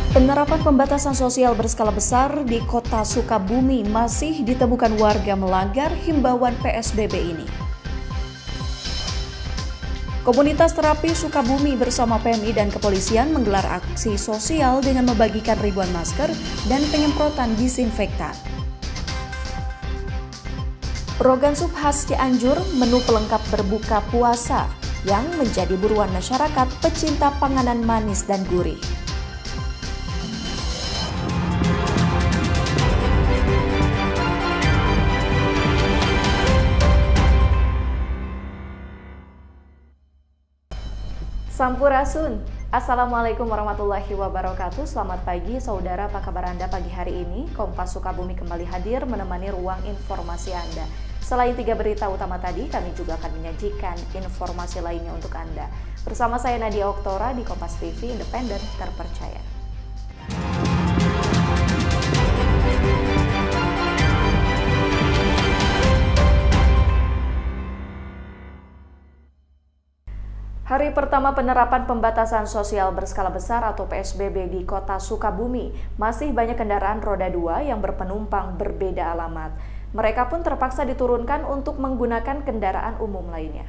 Penerapan pembatasan sosial berskala besar di Kota Sukabumi masih ditemukan warga melanggar himbauan PSBB ini. Komunitas terapi Sukabumi bersama PMI dan kepolisian menggelar aksi sosial dengan membagikan ribuan masker dan penyemprotan disinfektan. Rogan sup khas Cianjur, menu pelengkap berbuka puasa yang menjadi buruan masyarakat pecinta panganan manis dan gurih. Sampurasun. Assalamualaikum warahmatullahi wabarakatuh. Selamat pagi saudara, apa kabar Anda pagi hari ini? Kompas Sukabumi kembali hadir menemani ruang informasi Anda. Selain 3 berita utama tadi, kami juga akan menyajikan informasi lainnya untuk Anda. Bersama saya Nadia Oktora di Kompas TV, independen, terpercaya. Hari pertama penerapan pembatasan sosial berskala besar atau PSBB di Kota Sukabumi, masih banyak kendaraan roda 2 yang berpenumpang berbeda alamat. Mereka pun terpaksa diturunkan untuk menggunakan kendaraan umum lainnya.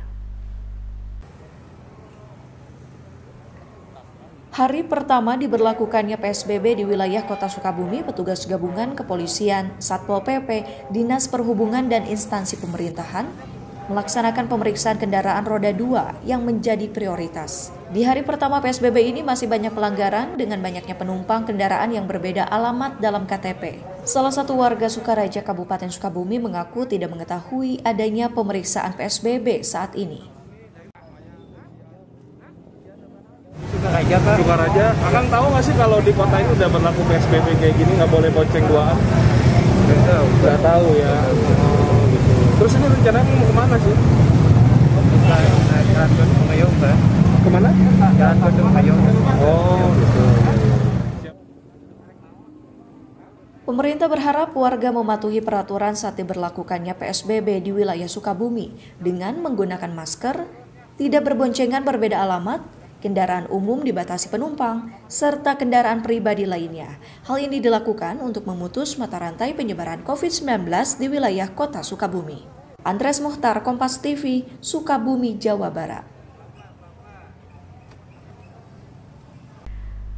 Hari pertama diberlakukannya PSBB di wilayah Kota Sukabumi, petugas gabungan kepolisian, Satpol PP, Dinas Perhubungan dan instansi pemerintahan melaksanakan pemeriksaan kendaraan roda 2 yang menjadi prioritas. Di hari pertama PSBB ini masih banyak pelanggaran dengan banyaknya penumpang kendaraan yang berbeda alamat dalam KTP. Salah satu warga Sukaraja, Kabupaten Sukabumi mengaku tidak mengetahui adanya pemeriksaan PSBB saat ini. Sukaraja, Pak. Sukaraja. Akang tahu nggak sih kalau di kota ini udah berlaku PSBB kayak gini, nggak boleh bonceng duaan? Nggak tahu ya. Terus ini rencananya mau kemana sih? Jalan Gunung Mayung, Pak. Kemana? Jalan Gunung Mayung. Oh, gitu. Pemerintah berharap warga mematuhi peraturan saat diberlakukannya PSBB di wilayah Sukabumi dengan menggunakan masker, tidak berboncengan berbeda alamat, kendaraan umum dibatasi penumpang, serta kendaraan pribadi lainnya. Hal ini dilakukan untuk memutus mata rantai penyebaran COVID-19 di wilayah Kota Sukabumi. Andres Muhtar, Kompas TV, Sukabumi, Jawa Barat.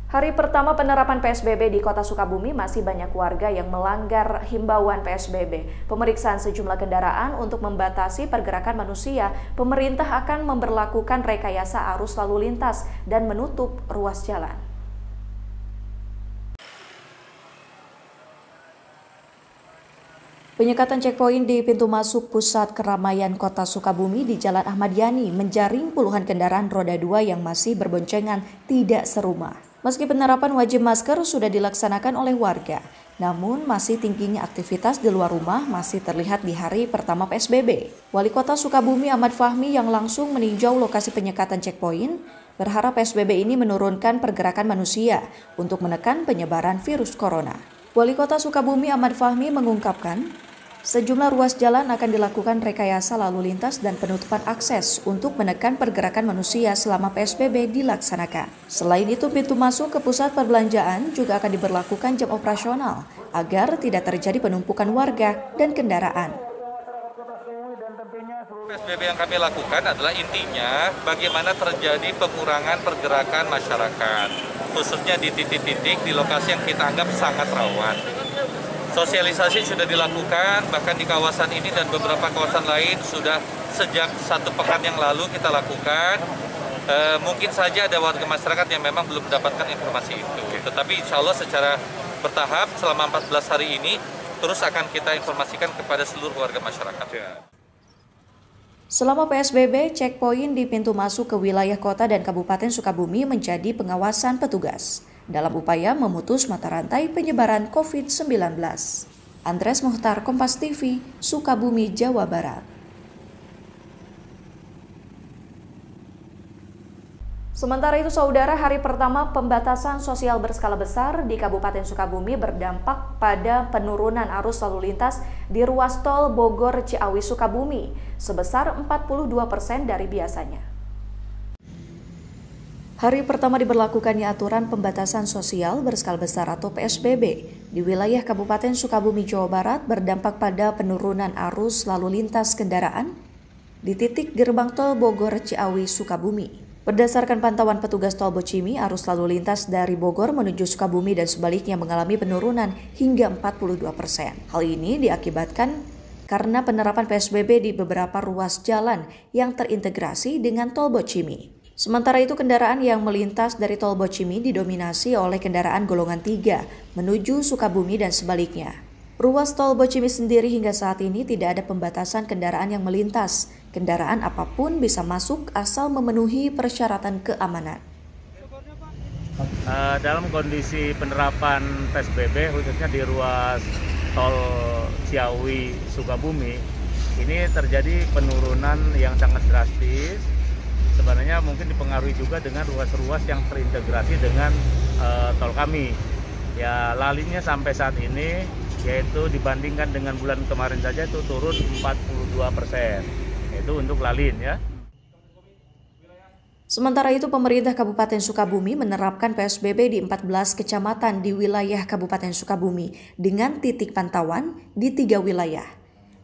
Hari pertama penerapan PSBB di Kota Sukabumi masih banyak warga yang melanggar himbauan PSBB. Pemeriksaan sejumlah kendaraan untuk membatasi pergerakan manusia, pemerintah akan memberlakukan rekayasa arus lalu lintas dan menutup ruas jalan. Penyekatan checkpoint di pintu masuk pusat keramaian Kota Sukabumi di Jalan Ahmad Yani menjaring puluhan kendaraan roda 2 yang masih berboncengan tidak serumah. Meski penerapan wajib masker sudah dilaksanakan oleh warga, namun masih tingginya aktivitas di luar rumah masih terlihat di hari pertama PSBB. Wali Kota Sukabumi Ahmad Fahmi yang langsung meninjau lokasi penyekatan checkpoint berharap PSBB ini menurunkan pergerakan manusia untuk menekan penyebaran virus corona. Wali Kota Sukabumi Ahmad Fahmi mengungkapkan, sejumlah ruas jalan akan dilakukan rekayasa lalu lintas dan penutupan akses untuk menekan pergerakan manusia selama PSBB dilaksanakan. Selain itu, pintu masuk ke pusat perbelanjaan juga akan diberlakukan jam operasional agar tidak terjadi penumpukan warga dan kendaraan. PSBB yang kami lakukan adalah intinya bagaimana terjadi pengurangan pergerakan masyarakat, khususnya di titik-titik di lokasi yang kita anggap sangat rawan. Sosialisasi sudah dilakukan, bahkan di kawasan ini dan beberapa kawasan lain sudah sejak 1 pekan yang lalu kita lakukan. Mungkin saja ada warga masyarakat yang memang belum mendapatkan informasi itu. Tetapi insya Allah secara bertahap selama 14 hari ini terus akan kita informasikan kepada seluruh warga masyarakat. Selama PSBB, checkpoint di pintu masuk ke wilayah kota dan Kabupaten Sukabumi menjadi pengawasan petugas dalam upaya memutus mata rantai penyebaran COVID-19. Andres Muhtar, Kompas TV, Sukabumi, Jawa Barat. Sementara itu, saudara, hari pertama pembatasan sosial berskala besar di Kabupaten Sukabumi berdampak pada penurunan arus lalu lintas di ruas tol Bogor Ciawi Sukabumi sebesar 42% dari biasanya. Hari pertama diberlakukannya aturan pembatasan sosial berskala besar atau PSBB di wilayah Kabupaten Sukabumi, Jawa Barat berdampak pada penurunan arus lalu lintas kendaraan di titik gerbang tol Bogor Ciawi Sukabumi. Berdasarkan pantauan petugas tol Bocimi, arus lalu lintas dari Bogor menuju Sukabumi dan sebaliknya mengalami penurunan hingga 42%. Hal ini diakibatkan karena penerapan PSBB di beberapa ruas jalan yang terintegrasi dengan tol Bocimi. Sementara itu, kendaraan yang melintas dari tol Bocimi didominasi oleh kendaraan golongan 3 menuju Sukabumi dan sebaliknya. Ruas tol Bocimi sendiri hingga saat ini tidak ada pembatasan kendaraan yang melintas. Kendaraan apapun bisa masuk asal memenuhi persyaratan keamanan. Dalam kondisi penerapan PSBB khususnya di ruas tol Ciawi Sukabumi, ini terjadi penurunan yang sangat drastis. Sebenarnya mungkin dipengaruhi juga dengan ruas-ruas yang terintegrasi dengan tol kami. Ya, lalinnya sampai saat ini yaitu dibandingkan dengan bulan kemarin saja itu turun 42%. Itu untuk lalin ya. Sementara itu, pemerintah Kabupaten Sukabumi menerapkan PSBB di 14 kecamatan di wilayah Kabupaten Sukabumi dengan titik pantauan di 3 wilayah,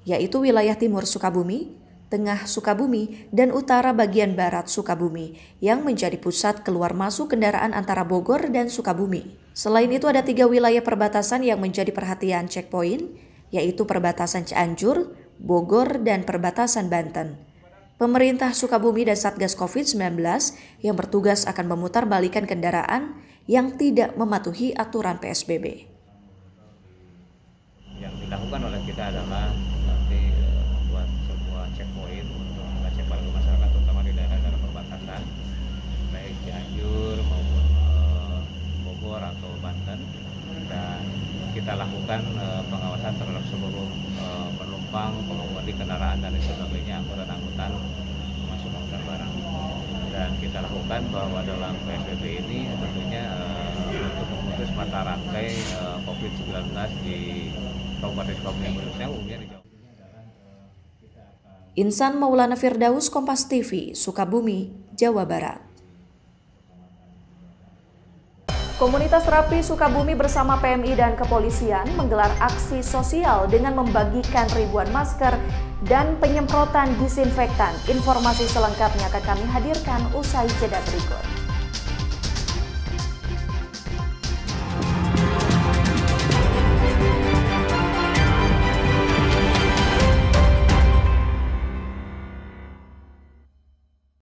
yaitu wilayah Timur Sukabumi, Tengah Sukabumi, dan Utara bagian Barat Sukabumi yang menjadi pusat keluar masuk kendaraan antara Bogor dan Sukabumi. Selain itu ada 3 wilayah perbatasan yang menjadi perhatian checkpoint, yaitu perbatasan Cianjur, Bogor, dan perbatasan Banten. Pemerintah Sukabumi dan Satgas COVID-19 yang bertugas akan memutar-balikan kendaraan yang tidak mematuhi aturan PSBB. Yang dilakukan oleh kita adalah nanti membuat sebuah checkpoint untuk mengecek warga masyarakat terutama di daerah-daerah perbatasan baik Cianjur maupun Bogor atau Banten, dan kita lakukan pengawasan terhadap seluruh penumpang, pengemudi kendaraan dan sebagainya, angkutan termasuk angkutan barang. Dan kita lakukan bahwa dalam PSBB ini tentunya untuk memutus mata rantai COVID-19 di Kabupaten Sukabumi khususnya umumnya di Jawa. Insan Maulana Firdaus, Kompas TV, Sukabumi, Jawa Barat. Komunitas Rapi Sukabumi bersama PMI dan kepolisian menggelar aksi sosial dengan membagikan ribuan masker dan penyemprotan disinfektan. Informasi selengkapnya akan kami hadirkan usai jeda berikut.